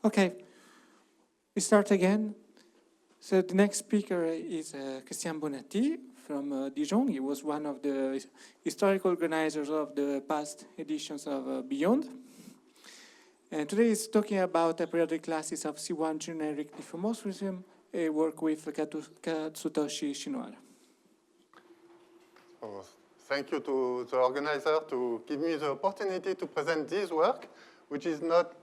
Okay, we start again. So the next speaker is Christian Bonatti from Dijon. He was one of the historical organizers of the past editions of Beyond. And today he's talking about aperiodic classes of C1-generic diffeomorphism, a work with Katsutoshi Shinohara. Oh, thank you to the organizer to give me the opportunity to present this work, which is not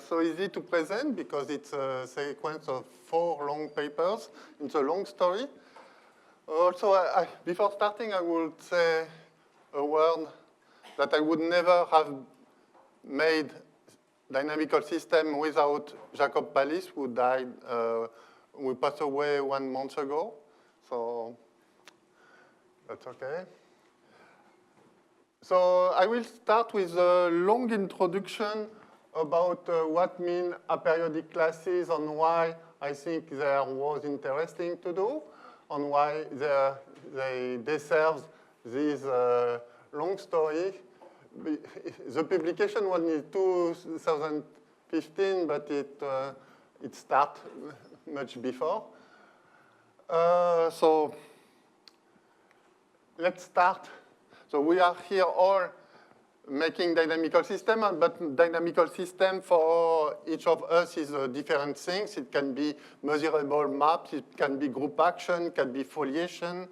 so easy to present because it's a sequence of 4 long papers. It's a long story. Also, before starting, I would say a word that I would never have made dynamical system without Jacob Pallis, who died, who passed away 1 month ago. So that's okay. So I will start with a long introduction about what mean aperiodic classes and why I think there was interesting to do, and why they deserve this long story. The publication was in 2015, but it started much before. So let's start. So we are here all making dynamical system, but dynamical system for each of us is different things. It can be measurable maps, it can be group action, it can be foliation.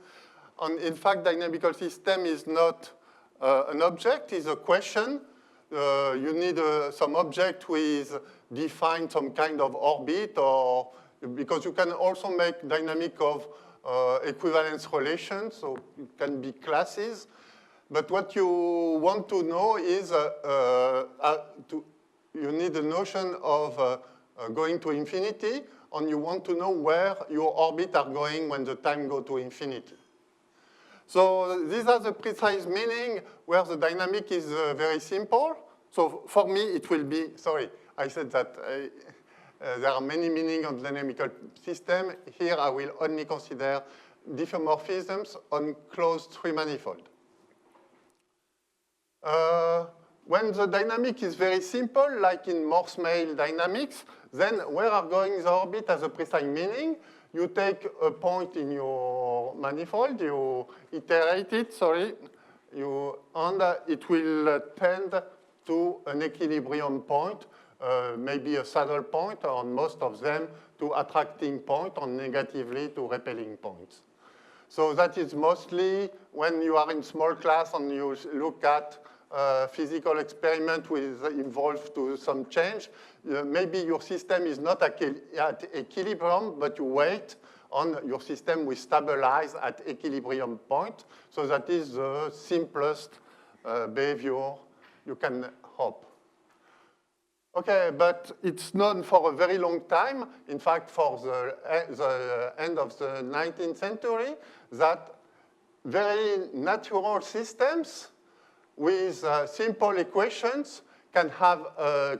And in fact, dynamical system is not an object, it's a question. You need some object with define some kind of orbit, or because you can also make dynamic of equivalence relations, so it can be classes. But what you want to know is you need a notion of going to infinity, and you want to know where your orbits are going when the time goes to infinity. So these are the precise meaning where the dynamic is very simple. So for me, it will be, sorry, I said that there are many meanings of dynamical system. Here I will only consider diffeomorphisms on closed 3 manifold. When the dynamic is very simple, like in Morse-Mail dynamics, then where are going the orbit has a precise meaning. You take a point in your manifold, you iterate it, and it will tend to an equilibrium point, maybe a saddle point, or most of them to attracting point, or negatively to repelling points. So that is mostly when you are in small class and you look at physical experiment with involved to some change. Maybe your system is not at equilibrium, but you wait on your system will stabilize at equilibrium point. So that is the simplest behavior you can hope. Okay, but it's known for a very long time. In fact, for the end of the 19th century, that very natural systems with simple equations can have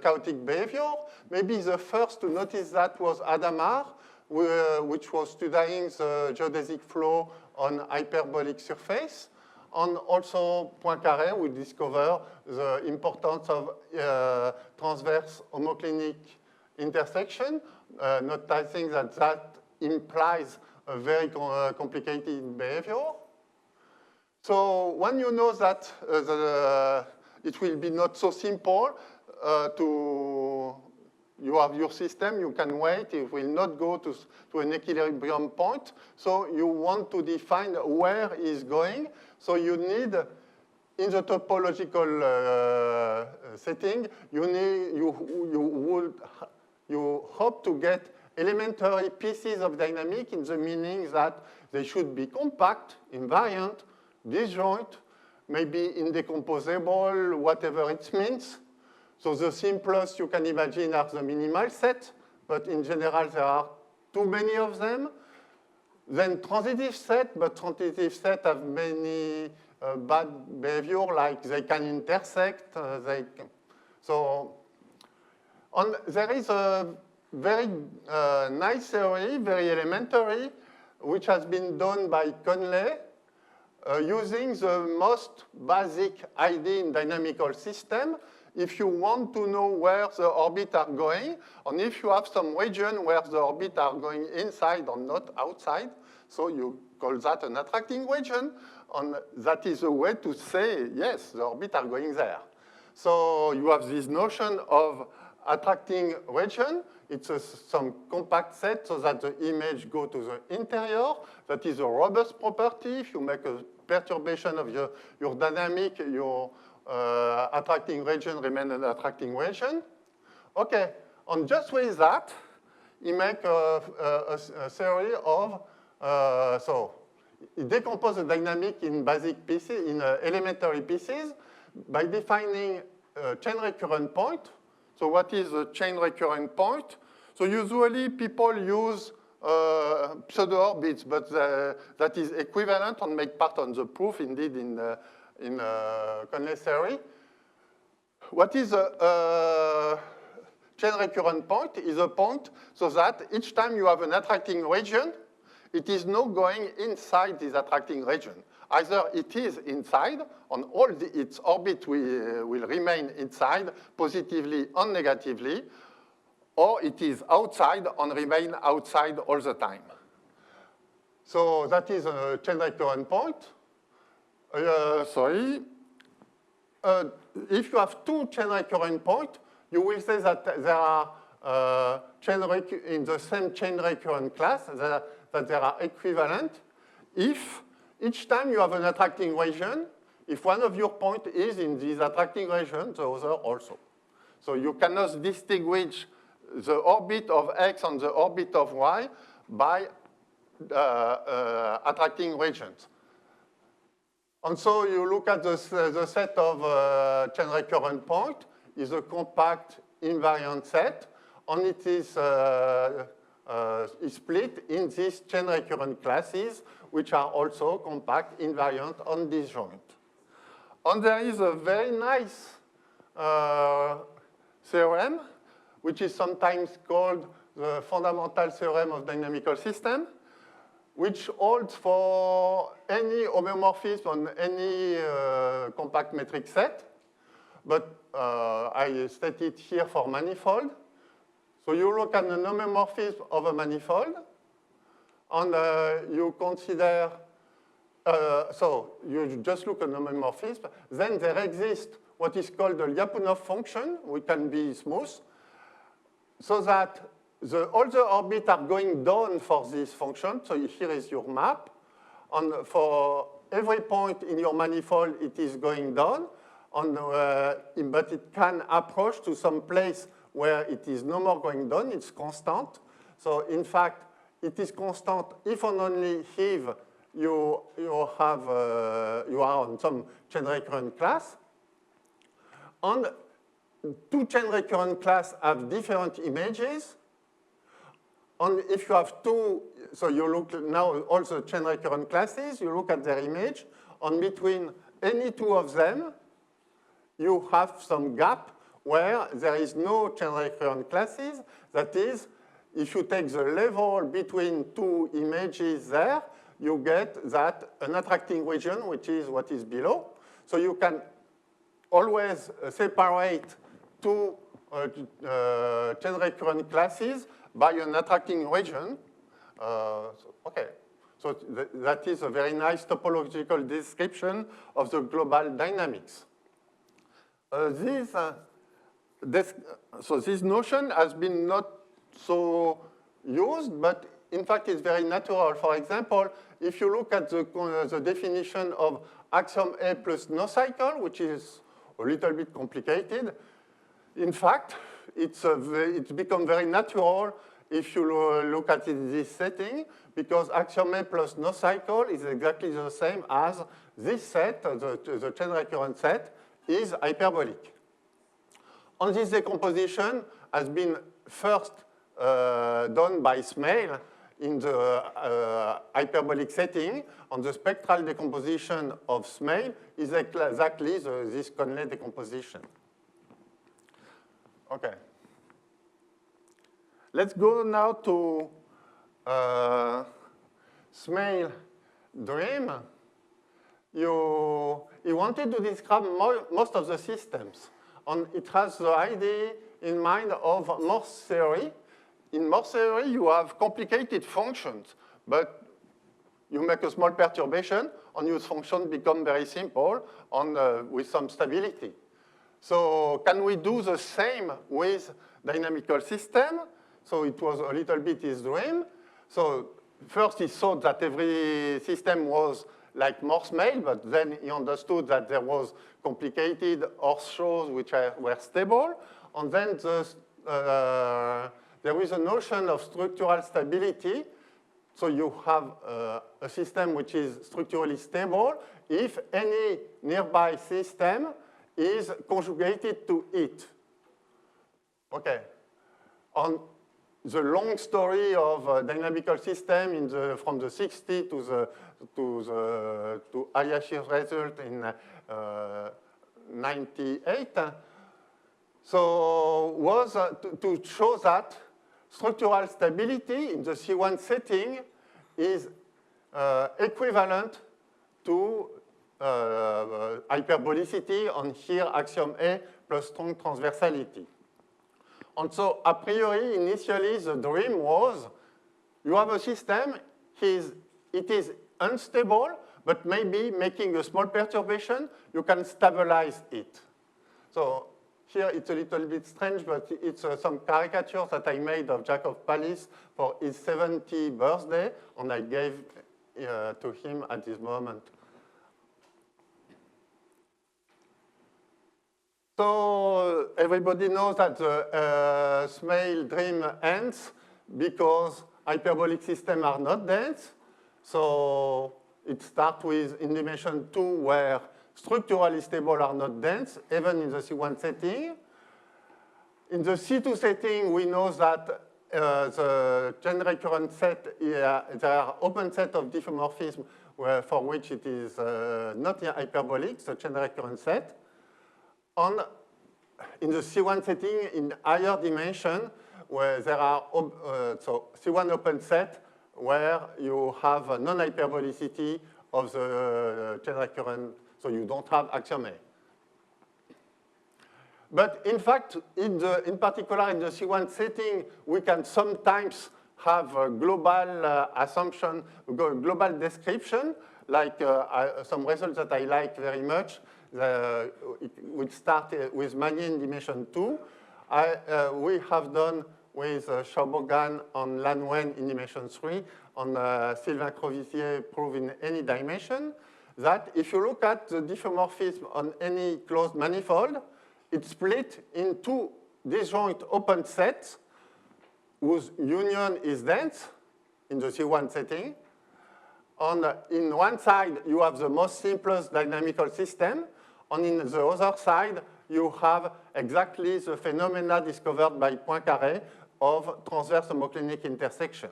chaotic behavior. Maybe the first to notice that was Adamar, which was studying the geodesic flow on hyperbolic surface. And also Poincaré, who discovered the importance of transverse homoclinic intersection, noticing that that implies a very complicated behavior. So when you know that it will be not so simple you have your system, you can wait, it will not go to an equilibrium point. So you want to define where it's going. So you need, in the topological setting, you hope to get elementary pieces of dynamic in the meaning that they should be compact, invariant, disjoint, maybe indecomposable, whatever it means. So the simplest you can imagine are the minimal set, but in general there are too many of them. Then transitive set, but transitive set have many bad behavior, like they can intersect. There is a very nice theory, very elementary, which has been done by Conley, using the most basic idea in dynamical system. if you want to know where the orbits are going, and if you have some region where the orbits are going inside or not outside, so you call that an attracting region, and that is a way to say, yes, the orbits are going there. So you have this notion of attracting region. It's some compact set so that the image go to the interior. That is a robust property. If you make a perturbation of your dynamic, your attracting region remain an attracting region. Okay, and just with that, you make a theory of, so you decompose the dynamic in basic pieces, in elementary pieces, by defining a chain recurrent point. So what is a chain recurrent point? So usually people use pseudo-orbits, but that is equivalent and make part of the proof, indeed, in Conley theory. What is a chain recurrent point? Is a point so that each time you have an attracting region, it is not going inside this attracting region. Either it is inside, and all its orbit will remain inside, positively and negatively, or it is outside and remain outside all the time. So that is a chain recurrent point. If you have two chain recurrent points, you will say that there are in the same chain recurrent class, that they are equivalent if each time you have an attracting region, if one of your points is in this attracting region, the other also. So you cannot distinguish the orbit of X and the orbit of Y by attracting regions. And so you look at the set of chain recurrent point is a compact invariant set, and it is split in these chain recurrent classes, which are also compact, invariant, and disjoint. And there is a very nice theorem, which is sometimes called the fundamental theorem of dynamical system, which holds for any homeomorphism on any compact metric set. But I state it here for manifold. So you look at an homeomorphism of a manifold, and you consider, so you just look at homeomorphism. Then there exists what is called the Lyapunov function, which can be smooth, so that all the orbits are going down for this function. So here is your map. And for every point in your manifold, it is going down. And, but it can approach to some place where it is no more going down. It's constant. So in fact, it is constant if and only if you are on some chain recurrent class. And two chain recurrent classes have different images. And if you have two, so you look now also chain recurrent classes, you look at their image, and between any two of them, you have some gap where there is no chain recurrent classes. That is, if you take the level between two images there, you get that an attracting region, which is what is below. So you can always separate two chain recurrent classes by an attracting region. Okay, so that is a very nice topological description of the global dynamics. So this notion has been not so used, but in fact it's very natural. For example, if you look at the definition of axiom A plus no cycle, which is a little bit complicated, in fact, it's become very natural if you look at it in this setting, because axiom A plus no cycle is exactly the same as this set, the chain recurrent set, is hyperbolic. And this decomposition has been first done by Smale in the hyperbolic setting, and the spectral decomposition of Smale is exactly this Conley decomposition. Okay. Let's go now to Smale dream. He wanted to describe most of the systems. and it has the idea in mind of Morse theory. In Morse theory, you have complicated functions, but you make a small perturbation, and your function become very simple and with some stability. So can we do the same with dynamical system? So it was a little bit his dream. So first he thought that every system was like Morse mail, but then he understood that there was complicated Morse shows which were stable. And then there is a notion of structural stability. So you have a system which is structurally stable if any nearby system is conjugated to it. Okay. On the long story of dynamical system from the 60s to Hayashi's result in 98, so was to show that structural stability in the C1 setting is equivalent to hyperbolicity on here axiom A plus strong transversality. And so a priori, initially, the dream was you have a system, it is unstable, but maybe making a small perturbation, you can stabilize it. So here it's a little bit strange, but it's some caricatures that I made of Jacob Pallis for his 70th birthday, and I gave to him at this moment. So everybody knows that the Smale dream ends because hyperbolic systems are not dense. So it starts with in dimension 2 where structurally stable are not dense, even in the C1 setting. In the C2 setting, we know that the chain recurrent set, there are open set of diffeomorphisms for which it is not hyperbolic, the chain recurrent set. And in the C1 setting, in higher dimension, where there are, so C1 open set, where you have a non-hyperbolicity of the chain recurrent, so you don't have axiom A. But in fact, in particular in the C1 setting, we can sometimes have a global assumption, global description, like some results that I like very much. We start with Magnier in dimension 2. We have done with Chaubogan on Lanwen in dimension 3, on Sylvain Crovizier proof in any dimension, that if you look at the diffeomorphism on any closed manifold, it's split in two disjoint open sets whose union is dense in the C1 setting. In one side, you have the most simplest dynamical system, and in the other side, you have exactly the phenomena discovered by Poincaré of transverse homoclinic intersection.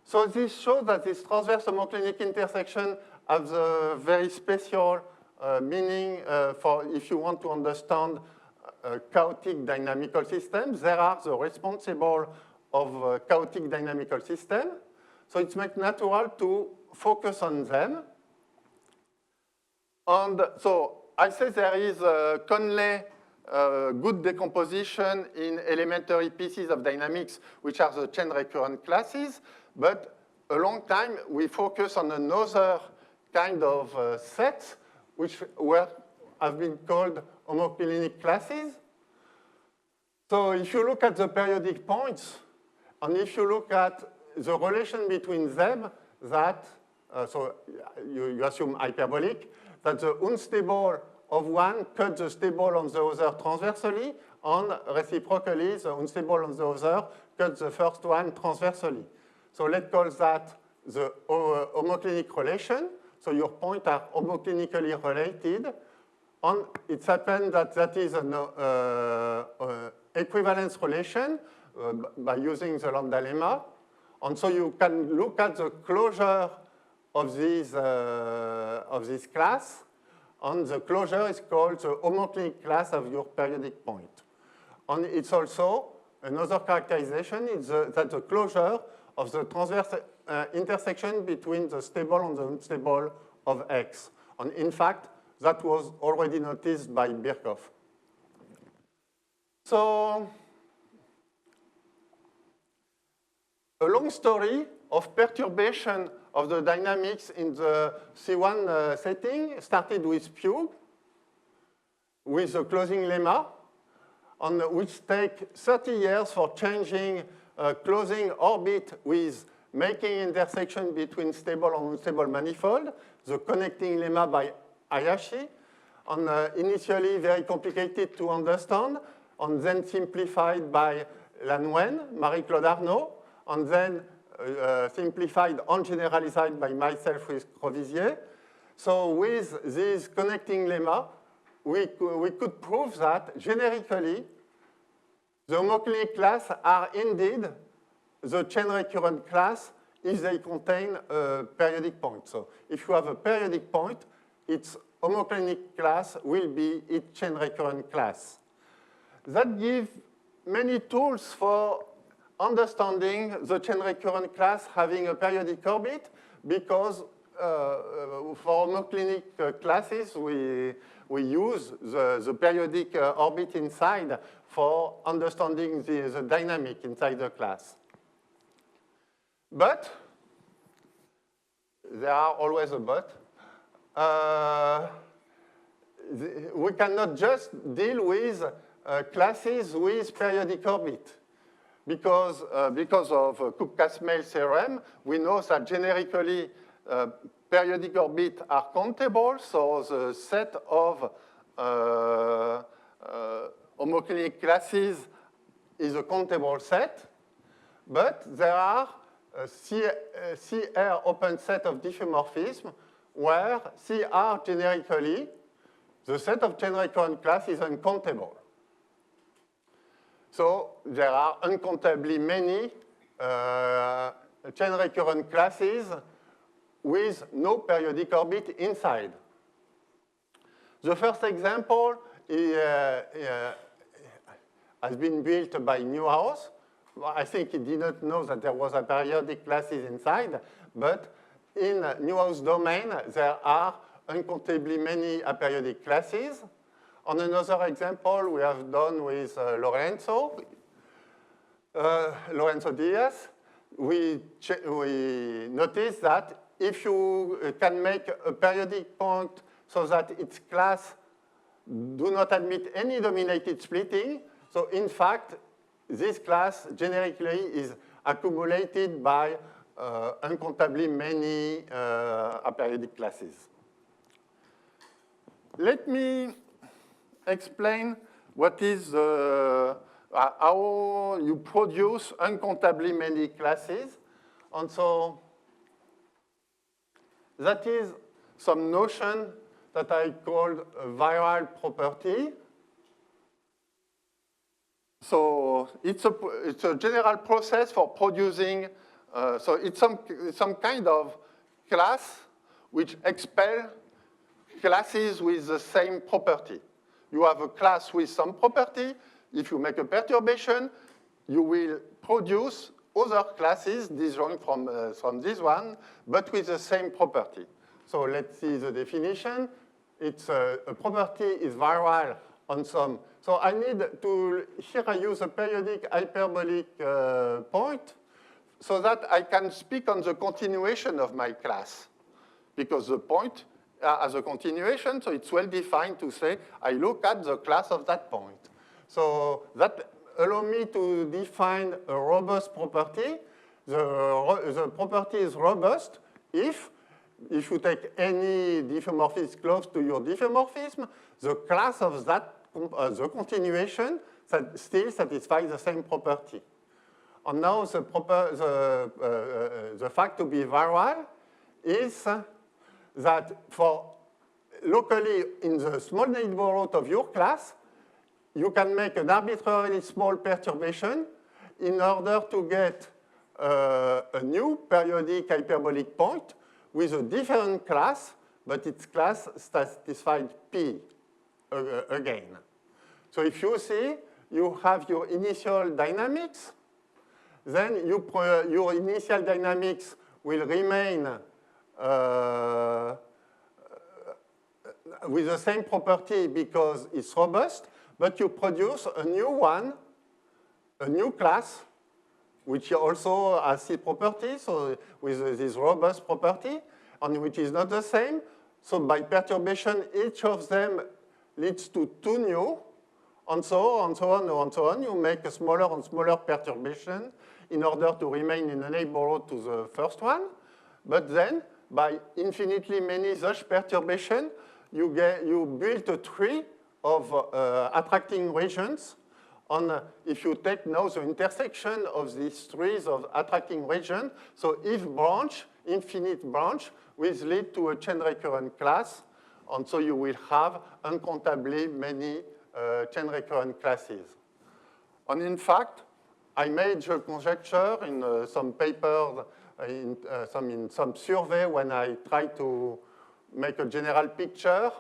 So this shows that this transverse homoclinic intersection has a very special meaning for if you want to understand chaotic dynamical systems. There are the responsible of chaotic dynamical system. So it makes natural to focus on them. And so I say there is a Conley good decomposition in elementary pieces of dynamics, which are the chain recurrent classes. But a long time, we focus on another kind of sets, which have been called homoclinic classes. So if you look at the periodic points, and if you look at the relation between them, that, so you assume hyperbolic, that the unstable of one cuts the stable on the other transversally, and reciprocally, the unstable on the other cuts the first one transversally. So let's call that the homoclinic relation. So your points are homoclinically related. And it's happened that that is an equivalence relation by using the lambda lemma. And so you can look at the closure of this class, and the closure is called the homoclinic class of your periodic point. And it's also another characterization is that the closure of the transverse intersection between the stable and the unstable of X. And in fact, that was already noticed by Birkhoff. So a long story of perturbation of the dynamics in the C1 setting started with Pugh, with the closing lemma, on which take 30 years for changing closing orbit with making intersection between stable and unstable manifold, the connecting lemma by Hayashi, and initially very complicated to understand, and then simplified by Lanwen, Marie-Claude Arnaud, and then simplified and generalized by myself with Crozier. So with this connecting lemma, we could prove that generically the homoclinic class are indeed the chain recurrent class if they contain a periodic point. So if you have a periodic point, its homoclinic class will be its chain recurrent class. That gives many tools for understanding the chain recurrent class having a periodic orbit, because for homoclinic classes, we use the periodic orbit inside for understanding the dynamic inside the class. But, there are always a but, we cannot just deal with classes with periodic orbit. Because of Cook-Casmel theorem, we know that generically periodic orbits are countable, so the set of homoclinic classes is a countable set, but there are a CR open set of diffeomorphisms where CR generically, the set of chain recurrent class is uncountable. So there are uncountably many chain recurrent classes with no periodic orbit inside. The first example has been built by Newhouse. I think he did not know that there was a periodic classes inside, but in Newhouse domain, there are uncountably many aperiodic classes. On another example, we have done with Lorenzo Diaz, we noticed that if you can make a periodic point so that its class do not admit any dominated splitting, so in fact, this class generically is accumulated by uncountably many aperiodic classes. Let me explain what is how you produce uncountably many classes. And so that is some notion that I called a viral property. So it's a general process for producing, so it's some kind of class which expel classes with the same property. You have a class with some property. If you make a perturbation, you will produce other classes disjoint from this one, but with the same property. So let's see the definition. It's a property is viral on some. So I need to, here I use a periodic hyperbolic point so that I can speak on the continuation of my class, because the point as a continuation, so it's well defined to say, I look at the class of that point. So that allows me to define a robust property. The property is robust if you take any diffeomorphism close to your diffeomorphism, the class of that, the continuation still satisfies the same property. And now the fact to be viral is that for locally in the small neighborhood of your class, you can make an arbitrarily small perturbation in order to get a new periodic hyperbolic point with a different class, but its class satisfied P again. So if you see, you have your initial dynamics, then your initial dynamics will remain with the same property because it's robust, but you produce a new one, a new class, which also has C properties, so with this robust property, and which is not the same. So by perturbation, each of them leads to two new, and so on, so on, and so on. You make a smaller and smaller perturbation in order to remain in the neighborhood to the first one. But then, by infinitely many such perturbations, you build a tree of attracting regions. And if you take now the intersection of these trees of attracting regions, so if branch, infinite branch, will lead to a chain recurrent class. And so you will have uncountably many chain recurrent classes. And in fact, I made a conjecture in some papers, in some survey when I tried to make a general picture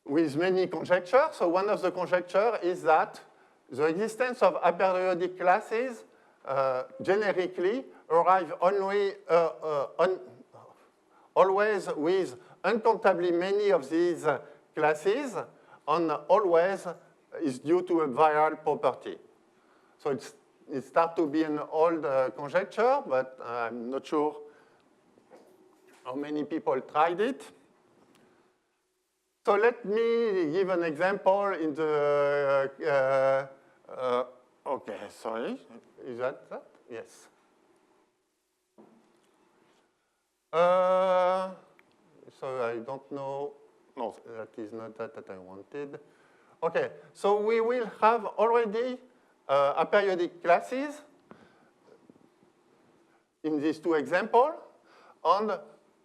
with many conjectures. So one of the conjectures is that the existence of aperiodic classes generically arrive only, always with uncountably many of these classes, and always is due to a viral property. So it starts to be an old conjecture, but I'm not sure how many people tried it. So let me give an example in the, okay, sorry, is that? Yes. So I don't know, no, that is not that I wanted. Okay, so we will have already aperiodic classes in these two examples, and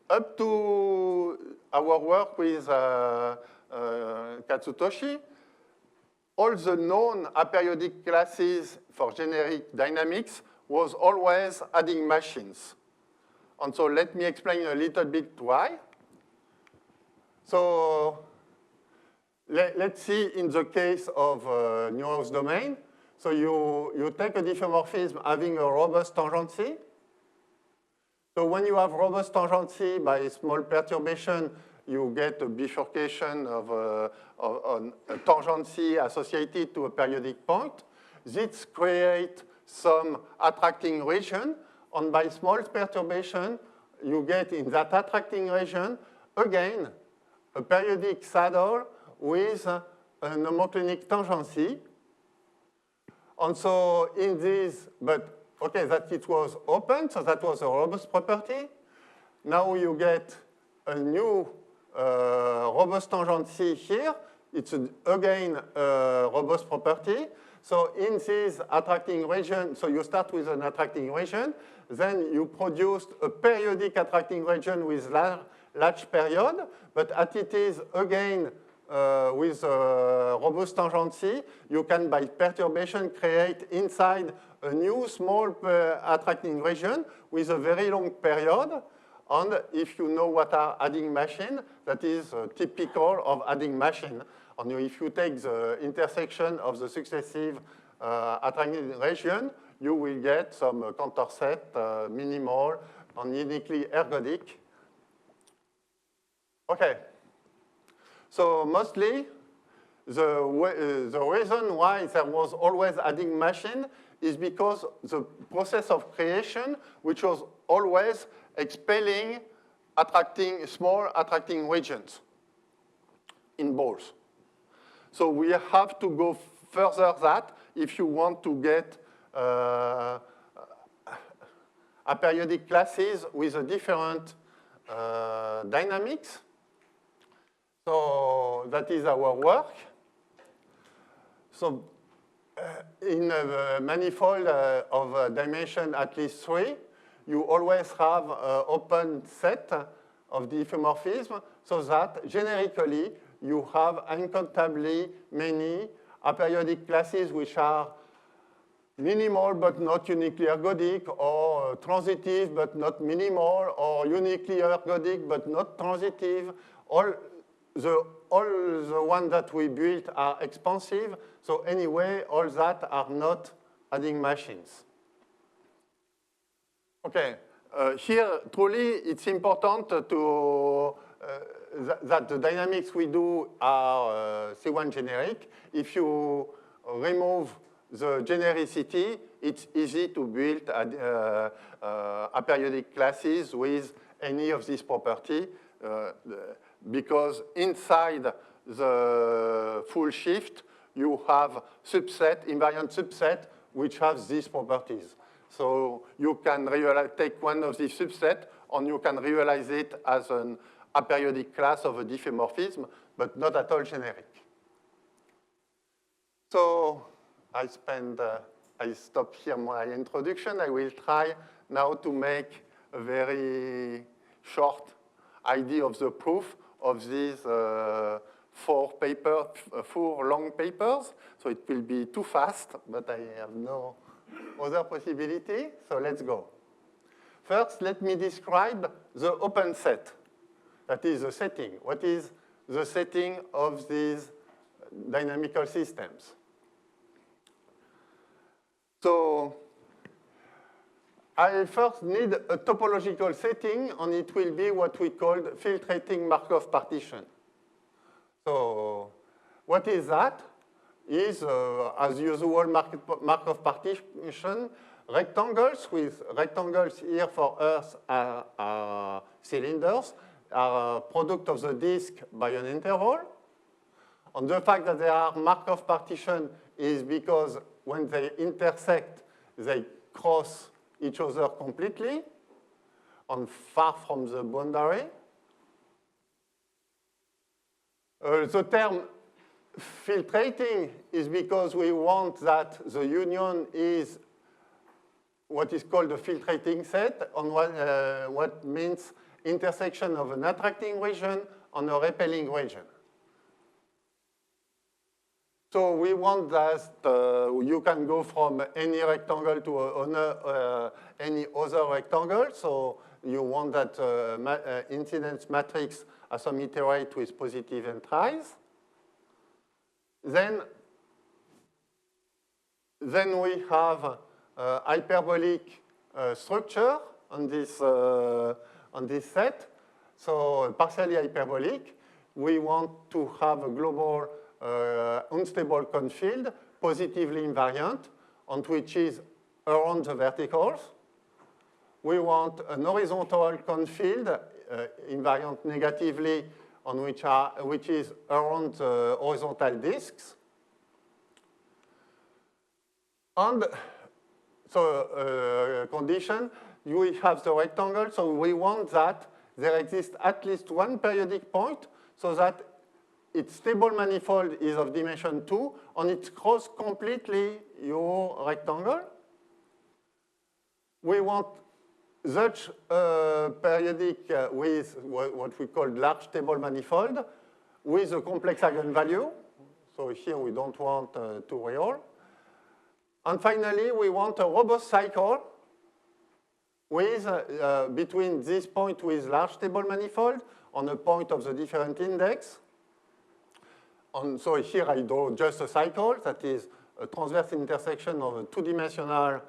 up to our work with Katsutoshi, all the known aperiodic classes for generic dynamics was always adding machines. And so let me explain a little bit why. So let's see in the case of Newhouse domain. So you take a diffeomorphism having a robust tangency. So when you have robust tangency by small perturbation, you get a bifurcation of a tangency associated to a periodic point. This creates some attracting region, and by small perturbation, you get in that attracting region, again, a periodic saddle with an homoclinic tangency. And so in this, but okay, that it was open, so that was a robust property. Now you get a new robust tangency here. It's again a robust property. So in this attracting region, so you start with an attracting region, then you produced a periodic attracting region with large period, but as it is again with robust tangency, you can by perturbation create inside a new small attracting region with a very long period. And if you know what are adding machine, that is typical of adding machine. And if you take the intersection of the successive attracting region, you will get some counter set, minimal, and uniquely ergodic. Okay. So mostly, the reason why there was always adding machine is because the process of creation, which was always expelling small attracting regions in balls. So we have to go further that if you want to get aperiodic classes with a different dynamics. So that is our work. So in a manifold of dimension at least 3, you always have an open set of diffeomorphism so that generically you have uncountably many aperiodic classes which are minimal but not uniquely ergodic, or transitive but not minimal, or uniquely ergodic but not transitive. All the ones that we built are expansive. So anyway, all that are not adding machines. Okay, here truly it's important to that the dynamics we do are C1-generic. If you remove the genericity, it's easy to build aperiodic classes with any of these properties because inside the full shift, you have subset, invariant subset, which has these properties. So you can take one of these subsets, and you can realize it as an aperiodic class of a diffeomorphism, but not at all generic. So I stop here my introduction. I will try now to make a very short idea of the proof of these four long papers. So it will be too fast, but I have no other possibility. So let's go. First, let me describe the open set. That is the setting. What is the setting of these dynamical systems? So I first need a topological setting, and it will be what we call filtrating Markov partition. So what is that? Is, as usual, Markov partition, rectangles with rectangles here for Earth are cylinders, are a product of the disk by an interval. And the fact that they are Markov partition is because when they intersect, they cross each other completely and far from the boundary. The term filtrating is because we want that the union is what is called a filtrating set, on what means intersection of an attracting region and a repelling region. So we want that you can go from any rectangle to any other rectangle. So you want that incidence matrix assomiterate with positive entries. Then we have hyperbolic structure on this set. So partially hyperbolic. We want to have a global unstable cone field, positively invariant, and which is around the verticals. We want an horizontal cone field, invariant negatively, on which is around the horizontal disks. And so condition, we have the rectangle, so we want that there exists at least one periodic point so that its stable manifold is of dimension 2, and it crosses completely your rectangle. We want such periodic with what we call large stable manifold with a complex eigenvalue. So here we don't want 2 real. And finally, we want a robust cycle with between this point with large stable manifold on a point of the different index. And so here I draw just a cycle that is a transverse intersection of a two-dimensional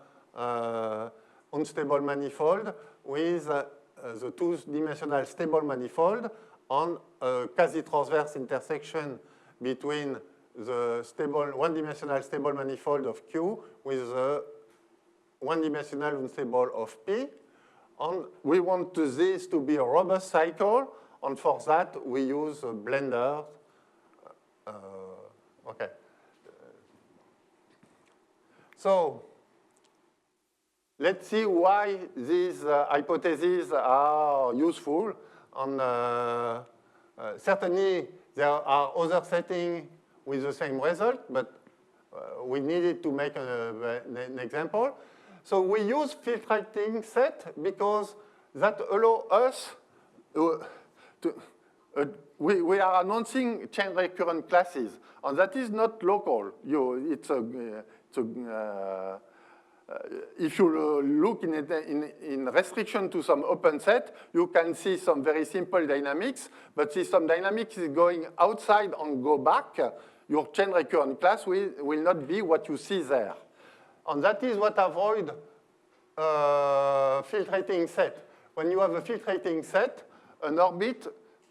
unstable manifold with the two-dimensional stable manifold on a quasi-transverse intersection between the stable one-dimensional stable manifold of Q with the one-dimensional unstable of P. And we want this to be a robust cycle, and for that we use a blender. Okay. So let's see why these hypotheses are useful. And certainly there are other settings with the same result, but we needed to make an example. So we use filtrating set because that allows us we are announcing chain recurrent classes, and that is not local. If you look in restriction to some open set, you can see some very simple dynamics, but if some dynamics is going outside and go back, your chain recurrent class will not be what you see there. And that is what avoid filtrating set. When you have a filtrating set, an orbit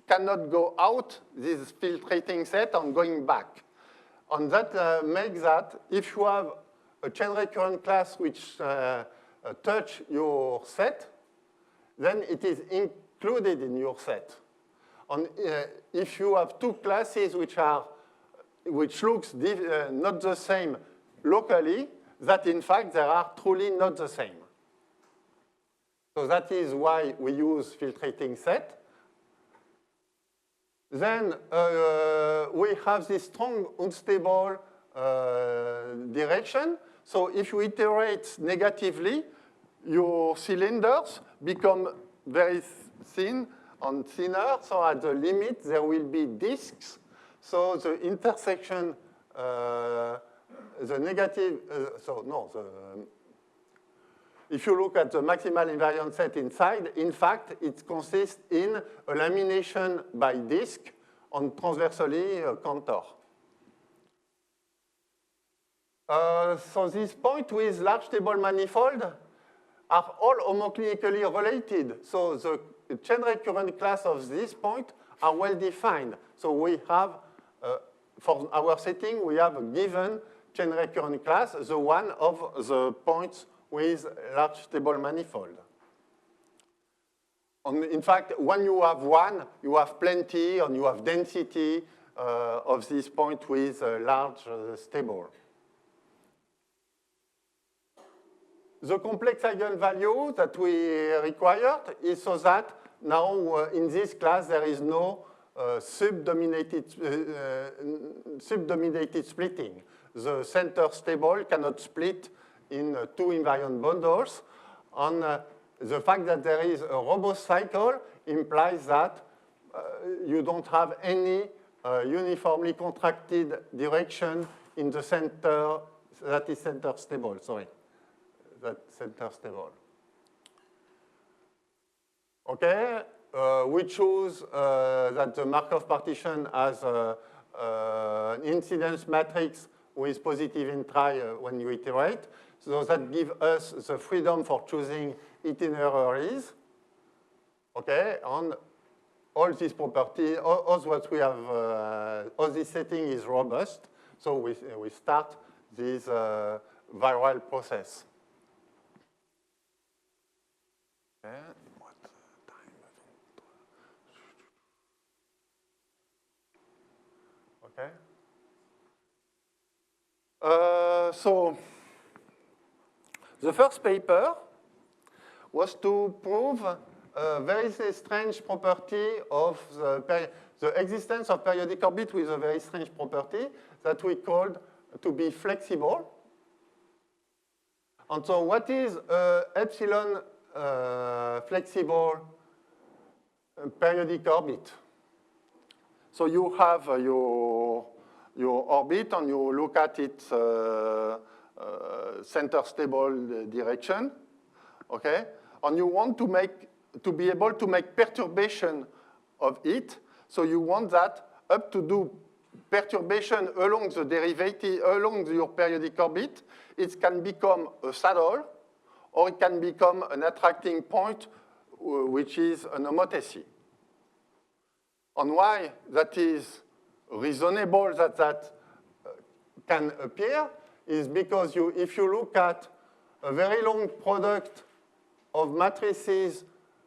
cannot go out this filtrating set and going back. And that makes that if you have a chain recurrent class which touch your set, then it is included in your set. And if you have two classes which looks not the same locally, that in fact they are truly not the same. So that is why we use filtrating set. Then we have this strong unstable direction. So if you iterate negatively, your cylinders become very thin and thinner. So at the limit, there will be disks. So the intersection, the negative, if you look at the maximal invariant set inside, in fact, it consists in a lamination by disk on transversally contour. So these points with large stable manifold are all homoclinically related. So the chain recurrent class of this point are well defined. So we have, for our setting, we have a given chain recurrent class, the one of the points with large stable manifold. And in fact, when you have one, you have plenty and you have density of this point with large stable. The complex eigenvalue that we required is so that now in this class there is no subdominated splitting. The center stable cannot split in two invariant bundles. And the fact that there is a robust cycle implies that you don't have any uniformly contracted direction in the center, that is center stable, sorry. That center stable. Okay, we choose that the Markov partition has an incidence matrix with positive intri when you iterate. So that gives us the freedom for choosing itineraries. Okay, and all these properties, all what we have, all this setting is robust. So we start this viral process. Okay. What time? Okay. So the first paper was to prove a very strange property of the existence of periodic orbit with a very strange property that we called to be flexible. And so what is epsilon flexible periodic orbit? So you have your orbit and you look at its center stable direction, okay? And you want to be able to make perturbation of it. So you want that up to do perturbation along the derivative, along your periodic orbit. It can become a saddle, or it can become an attracting point, which is an homothétie. And why that is reasonable that can appear is because if you look at a very long product of matrices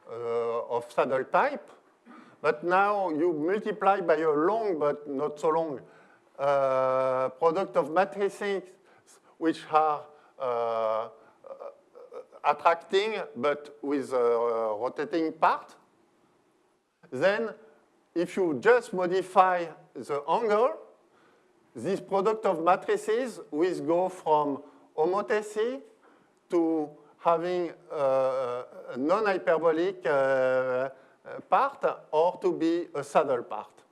of saddle type, but now you multiply by a long but not so long product of matrices which are attracting but with a rotating part, then if you just modify the angle, this product of matrices will go from homothétie to having a non-hyperbolic part or to be a saddle part.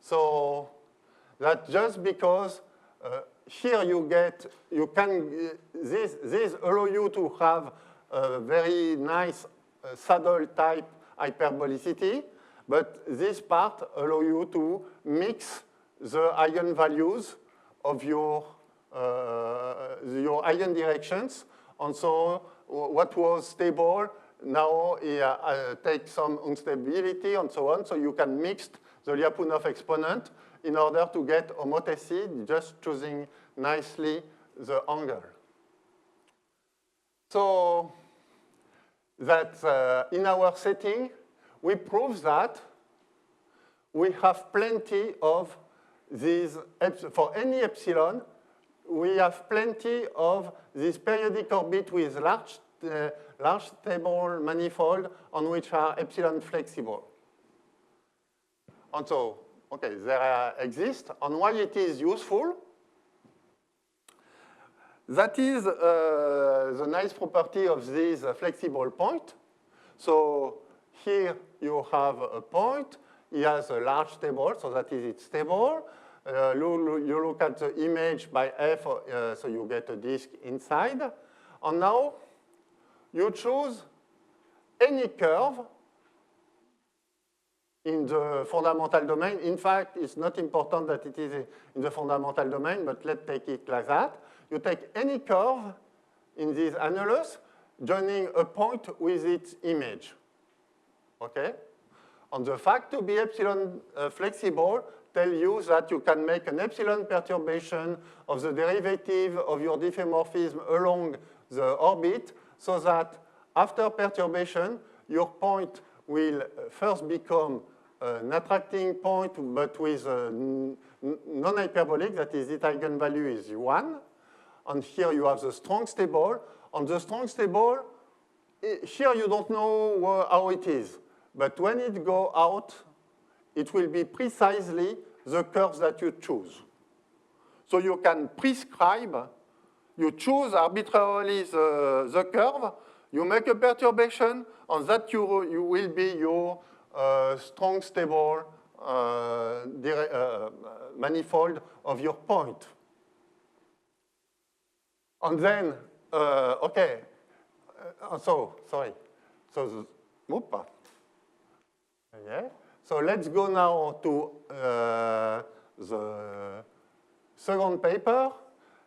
So that's just because here this allow you to have a very nice saddle type hyperbolicity, but this part allow you to mix the eigenvalues of your eigendirections. And so what was stable now take some instability and so on, so you can mix the Lyapunov exponent in order to get homothécy, just choosing nicely the angle. So that in our setting, we prove that we have plenty of these, for any epsilon, we have plenty of this periodic orbit with large stable manifold on which are epsilon flexible. And so, okay, there exist. And why it is useful? That is the nice property of this flexible point. So here you have a point. It has a large stable, so that is it's stable. You look at the image by F, so you get a disk inside. And now you choose any curve in the fundamental domain. In fact, it's not important that it is in the fundamental domain, but let's take it like that. You take any curve in this annulus, joining a point with its image. Okay? And the fact to be epsilon flexible tell you that you can make an epsilon perturbation of the derivative of your diffeomorphism along the orbit, so that after perturbation, your point will first become an attracting point, but with a non-hyperbolic, that is, its eigenvalue is 1. And here you have the strong stable. On the strong stable, here you don't know how it is. But when it goes out, it will be precisely the curves that you choose. So you can prescribe, you choose arbitrarily the curve, you make a perturbation, and that you will be your strong stable manifold of your point. And then, okay, sorry. So, yeah. So let's go now to the second paper.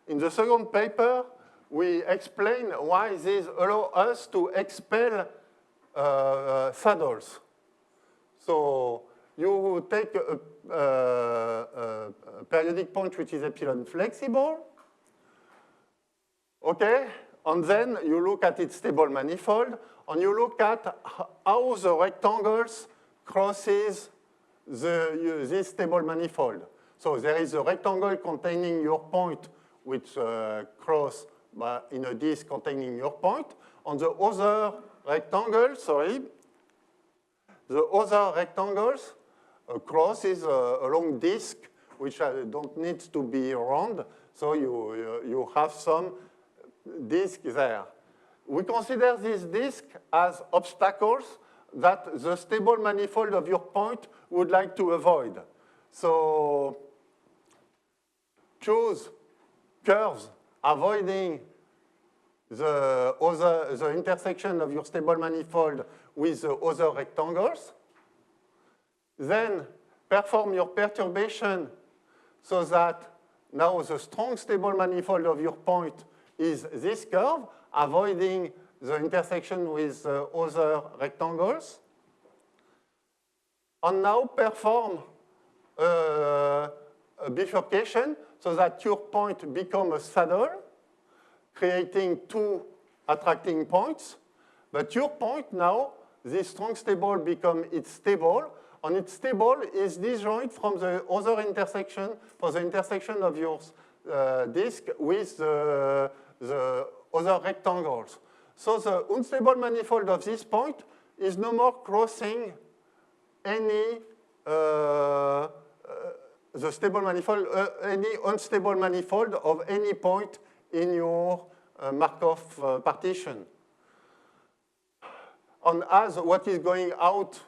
In the second paper, we explain why this allows us to expel saddles. So you take a periodic point which is epsilon flexible, okay, and then you look at its stable manifold, and you look at how the rectangles crosses this stable manifold. So there is a rectangle containing your point, which cross in a disk containing your point. On the other rectangle, the other rectangles crosses a long disk, which don't need to be round. So you have some disk there. We consider this disk as obstacles that the stable manifold of your point would like to avoid. So choose curves avoiding the intersection of your stable manifold with the other rectangles. Then perform your perturbation so that now the strong stable manifold of your point is this curve, avoiding the intersection with other rectangles. And now perform a bifurcation so that your point becomes a saddle, creating two attracting points. But your point now, this strong stable becomes its stable, and its stable is disjoint from the other intersection, for the intersection of your disk with the other rectangles. So the unstable manifold of this point is no more crossing any the stable manifold, any unstable manifold of any point in your Markov partition. And as what is going out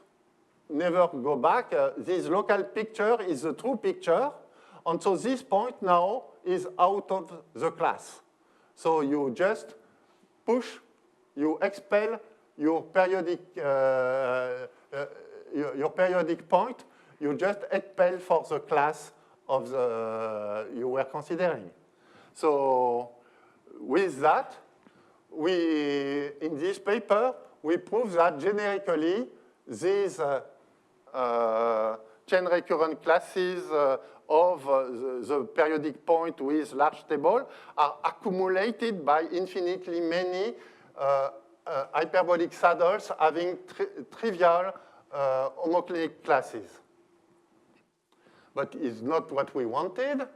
never go back, this local picture is the true picture. And so this point now is out of the class. So you just push, you expel your periodic point, you just expel for the class of the you were considering. So with that, in this paper, we prove that generically these chain recurrent classes of the periodic point with large table are accumulated by infinitely many hyperbolic saddles having trivial homoclinic classes. But it's not what we wanted.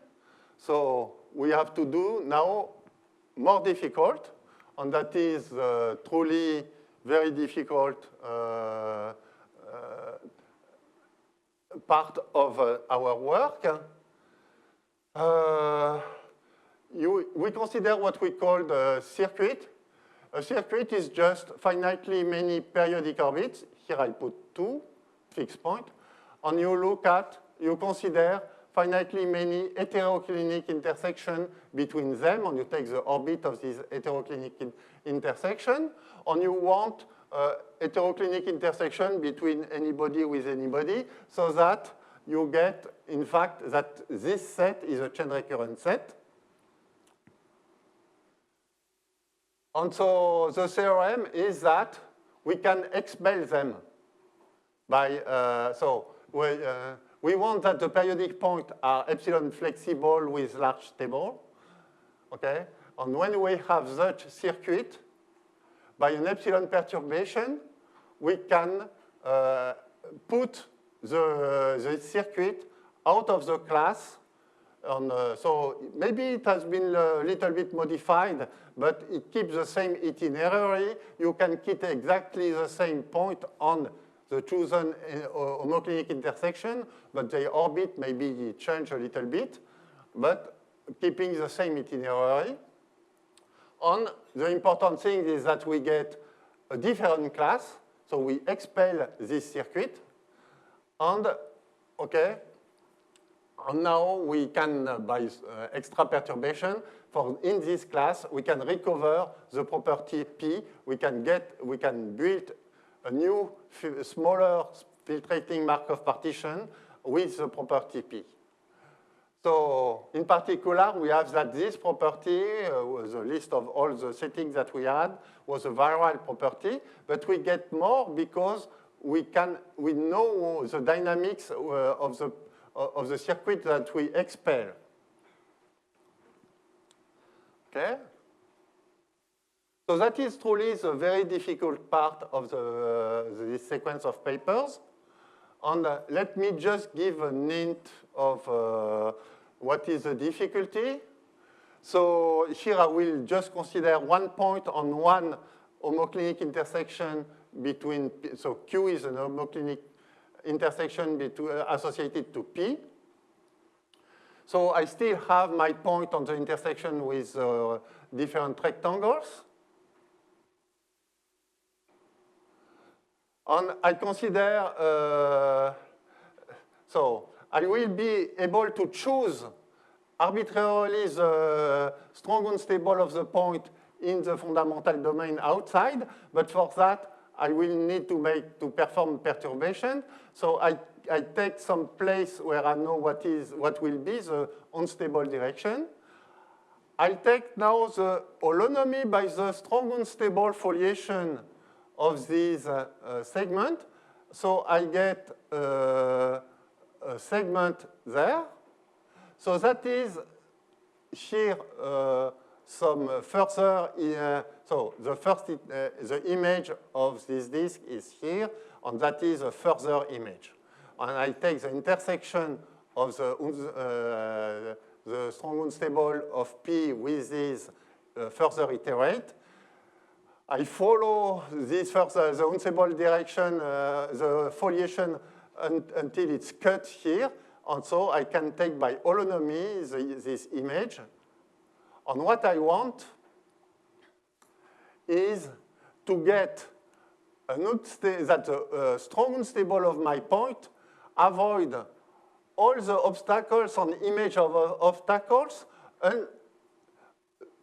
So we have to do now more difficult, and that is truly very difficult part of our work. We consider what we call the circuit. A circuit is just finitely many periodic orbits. Here I put 2 fixed points. And you consider finitely many heteroclinic intersections between them, and you take the orbit of this heteroclinic intersection, and you want heteroclinic intersection between anybody with anybody, so that you get, in fact, that this set is a chain recurrent set. And so the theorem is that we can expel them by, we want that the periodic points are epsilon flexible with large table, okay? And when we have such circuit, by an epsilon perturbation, we can put the circuit out of the class. And, so maybe it has been a little bit modified, but it keeps the same itinerary. You can keep exactly the same point on the chosen homoclinic intersection, but the orbit maybe change a little bit, but keeping the same itinerary. And the important thing is that we get a different class, so we expel this circuit, and okay, and now we can, by extra perturbation, in this class, we can recover the property P. We can build a new, smaller filtrating Markov partition with the property P. So in particular, we have that this property, the list of all the settings that we had, was a viral property, but we get more because we know the dynamics of the circuit that we expel. Okay? So that is truly the very difficult part of this sequence of papers. And let me just give an hint of what is the difficulty. So here I will just consider one point on one homoclinic intersection between, so Q is an homoclinic intersection associated to P. So I still have my point on the intersection with different rectangles. And I consider, so I will be able to choose arbitrarily the strong unstable of the point in the fundamental domain outside, but for that, I will need to perform perturbation. So I take some place where I know what will be the unstable direction. I take now the holonomy by the strong unstable foliation of this segment. So I get a segment there. So that is here some further, so the image of this disk is here, and that is a further image. And I take the intersection of the strong unstable of P with this further iterate. I follow this further, the unstable direction, the foliation until it's cut here. And so I can take by holonomy this image. And what I want is to get that the strong unstable of my point avoid all the obstacles on the image of obstacles,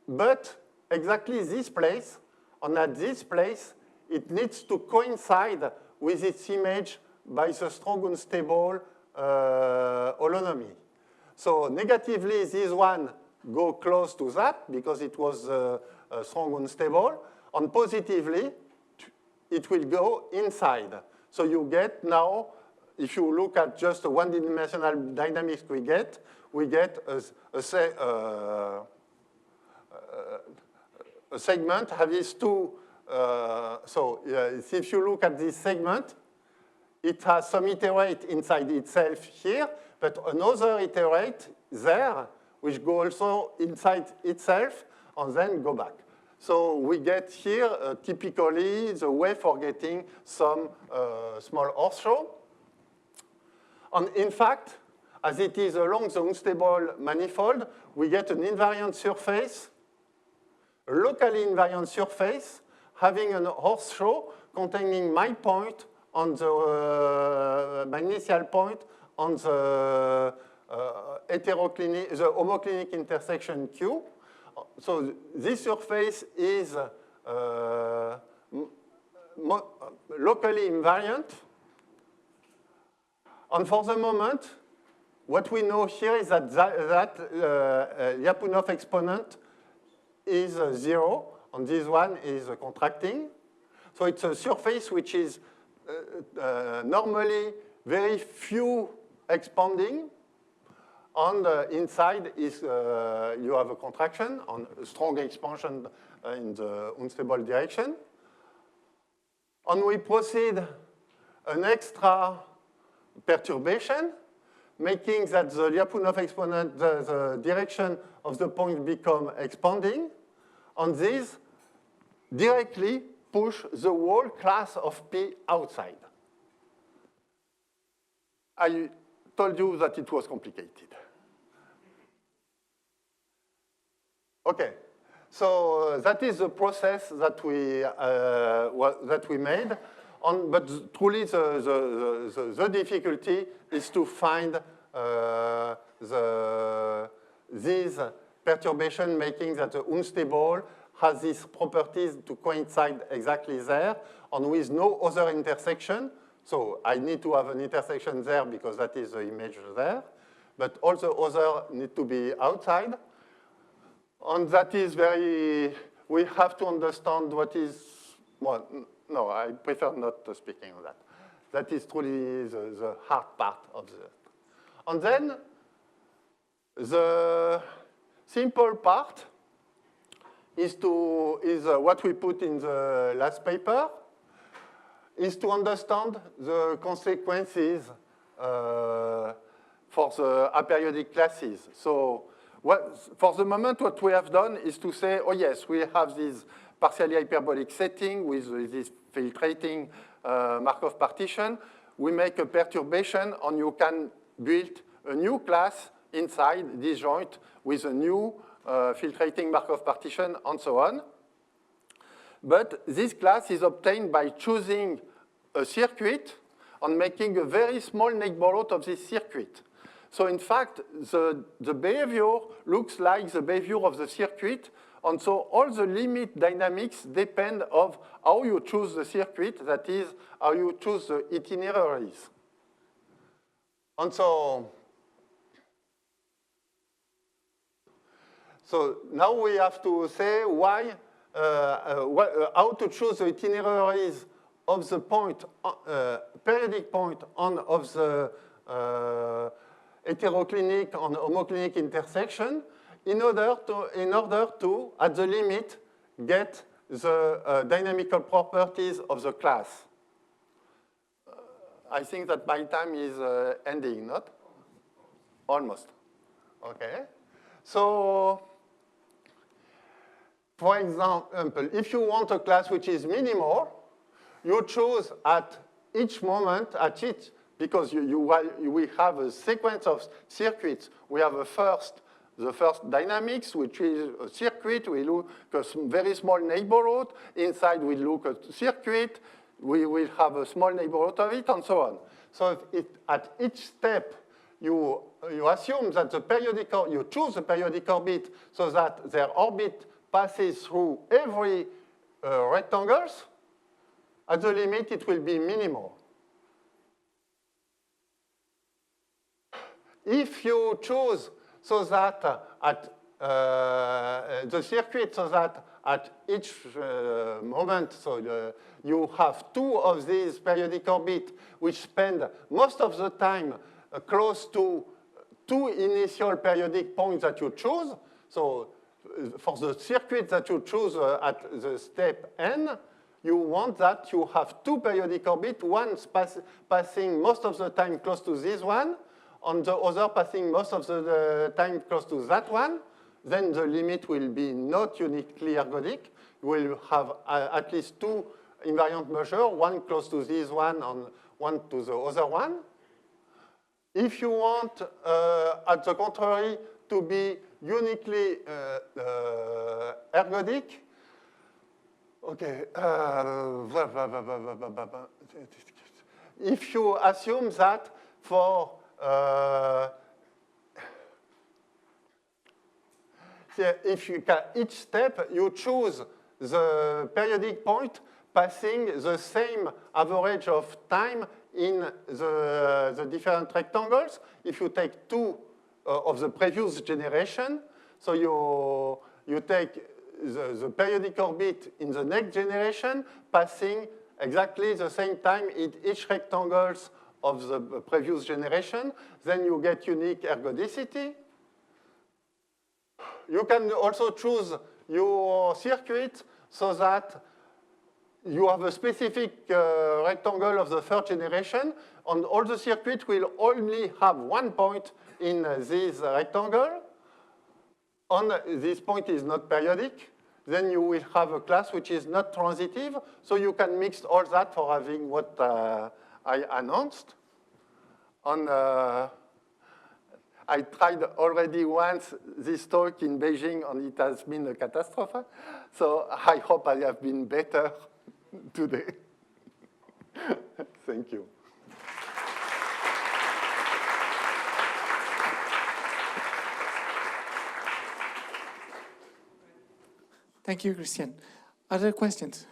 but exactly this place, and at this place, it needs to coincide with its image by the strong unstable holonomy. So negatively, this one go close to that because it was strong unstable, and positively, it will go inside. So you get now, if you look at just the one-dimensional dynamics we get a segment have these two. If you look at this segment, it has some iterate inside itself here, but another iterate there, which go also inside itself, and then go back. So we get here typically the way for getting some small horseshoe. And in fact, as it is along the unstable manifold, we get an invariant surface, a locally invariant surface, having an horseshoe containing my point on the my initial point on the the homoclinic intersection Q. So this surface is locally invariant. And for the moment, what we know here is that Lyapunov exponent is 0, and this one is contracting. So it's a surface which is normally very few expanding, and inside is you have a contraction and a strong expansion in the unstable direction. And we proceed an extra perturbation, making that the Lyapunov exponent, the direction of the point become expanding, and this directly push the whole class of P outside. I told you that it was complicated. Okay, so that is the process that we made. But truly, the difficulty is to find these perturbation making that the unstable has these properties to coincide exactly there, and with no other intersection. So I need to have an intersection there because that is the image there. But all the other need to be outside. And that is very, we have to understand what is, well, no, I prefer not speaking on that. That is truly the hard part of the. And then the simple part is what we put in the last paper, is to understand the consequences for the aperiodic classes. So for the moment, what we have done is to say, oh yes, we have this partially hyperbolic setting with this filtrating Markov partition. We make a perturbation, and you can build a new class inside this joint with a new filtrating Markov partition, and so on. But this class is obtained by choosing a circuit and making a very small neighborhood of this circuit. So in fact, the behavior looks like the behavior of the circuit, and so all the limit dynamics depend on how you choose the circuit, that is, how you choose the itineraries. And so now we have to say why, how to choose the itineraries of the point, periodic point on of the heteroclinic and homoclinic intersection in order to, at the limit, get the dynamical properties of the class. I think that my time is ending, not? Almost. Okay. So, for example, if you want a class which is minimal, you choose at each moment, because we have a sequence of circuits. We have the first dynamics, which is a circuit. We look at a very small neighborhood. Inside, we look at a circuit. We will have a small neighborhood of it, and so on. So at each step, you assume that you choose the periodic orbit so that their orbit passes through every rectangles. At the limit, it will be minimal. If you choose so that at the circuit so that at each moment, so you have two of these periodic orbits which spend most of the time close to two initial periodic points that you choose. So for the circuit that you choose at the step n, you want that you have two periodic orbits, one passing most of the time close to this one, and the other passing most of the time close to that one. Then the limit will be not uniquely ergodic. You will have at least two invariant measures, one close to this one and one to the other one. If you want, at the contrary, to be uniquely ergodic, okay, if you assume that for if you can, each step you choose the periodic point passing the same average of time in the different rectangles. If you take two of the previous generation, so you take the periodic orbit in the next generation passing exactly the same time in each rectangles of the previous generation, then you get unique ergodicity. You can also choose your circuit so that you have a specific rectangle of the third generation, and all the circuit will only have one point in this rectangle, and this point is not periodic. Then you will have a class which is not transitive, so you can mix all that for having what I announced. And I tried already once this talk in Beijing, and it has been a catastrophe. So I hope I have been better today. Thank you. Thank you, Christian. Other questions?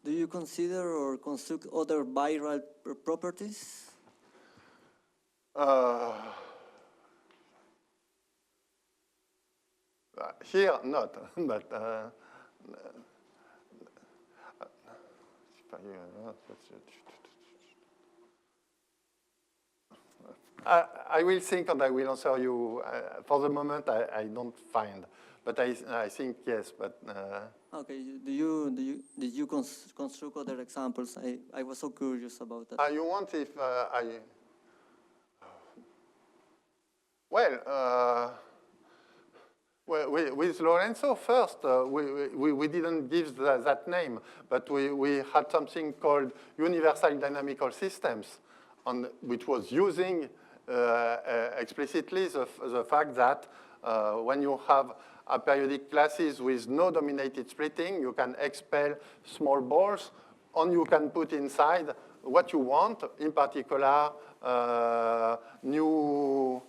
Do you consider or construct other viral properties? Here, not, but I will think and I will answer you. For the moment, I don't find, but I think yes. But okay, did you construct other examples? I was so curious about that. you want if I? Well. With Lorenzo first, we didn't give that name, but we had something called universal dynamical systems, which was using explicitly the fact that when you have aperiodic classes with no dominated splitting, you can expel small balls, and you can put inside what you want, in particular, new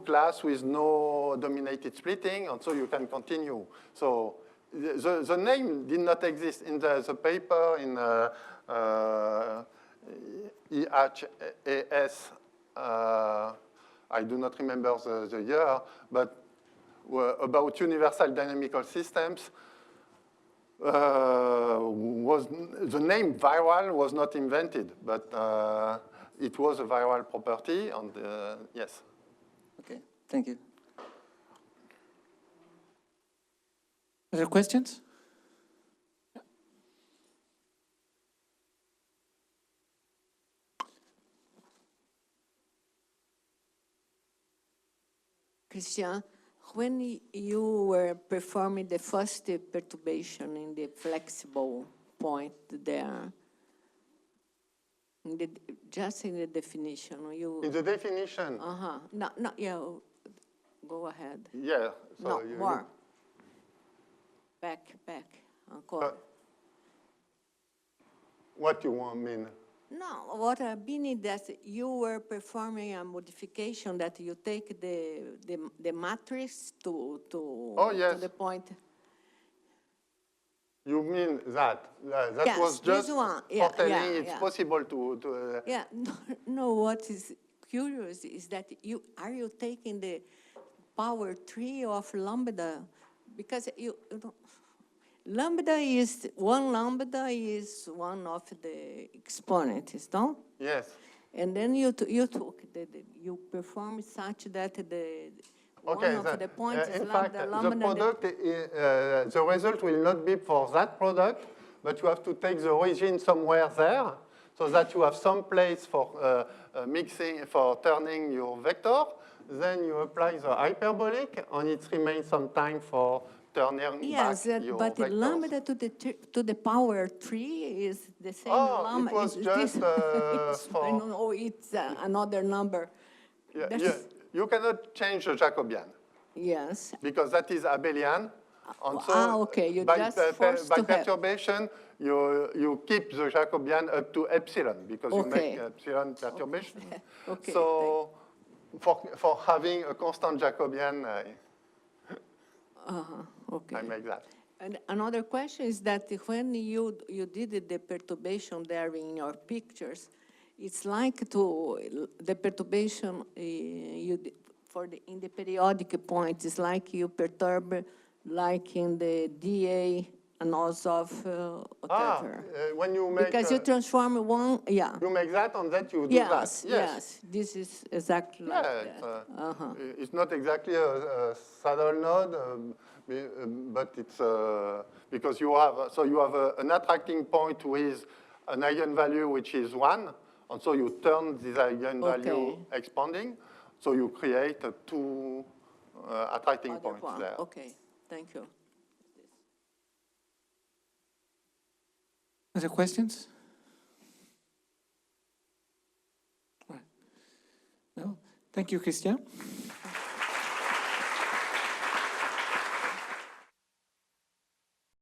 class with no dominated splitting, and so you can continue. So the name did not exist in the paper in EHAS. I do not remember the year, but about universal dynamical systems. The name viral was not invented, but it was a viral property, and yes. Okay, thank you. Other questions? Christian, when you were performing the first perturbation in the flexible point there, just in the definition, you... In the definition? No, yeah, go ahead. Yeah. So no, more. Back, encore. What you want mean? No, what I mean is that you were performing a modification that you take the matrix to oh, yes. to the point. You mean that? That Yes, was this just one. for Yeah, telling yeah, it's yeah. possible to Yeah, no, what is curious is that are you taking the power 3 of lambda? Because you don't, lambda is one of the exponents, no? yes. And then you took you perform such that the Okay, one of the points is in fact, lambda, the lambda. product, the result will not be for that product, but you have to take the origin somewhere there, so that you have some place for mixing, for turning your vector. Then you apply the hyperbolic, and it remains some time for turning Yes, back your but the vectors. lambda to the power 3 is the same Oh, lambda. it was is just I for... don't know, it's another number. You cannot change the Jacobian, Yes. because that is abelian. And so Okay, you by, just forced by to have. perturbation, you keep the Jacobian up to epsilon, because you make Okay. epsilon perturbation. Okay, So for having a constant Jacobian, okay. I make that. And another question is that when you did the perturbation there in your pictures, it's like the perturbation in the periodic point is like you perturb like in the DA and also whatever. When you make... Because you transform one, yeah. You make that, and then you do Yes, that. yes. This is exactly like that. It's not exactly a saddle node, but it's because you have an attracting point with an eigenvalue which is 1, and so you turn this eigenvalue expanding, so you create two attracting points there. Okay, thank you. Other questions? Right. No? Thank you, Christian.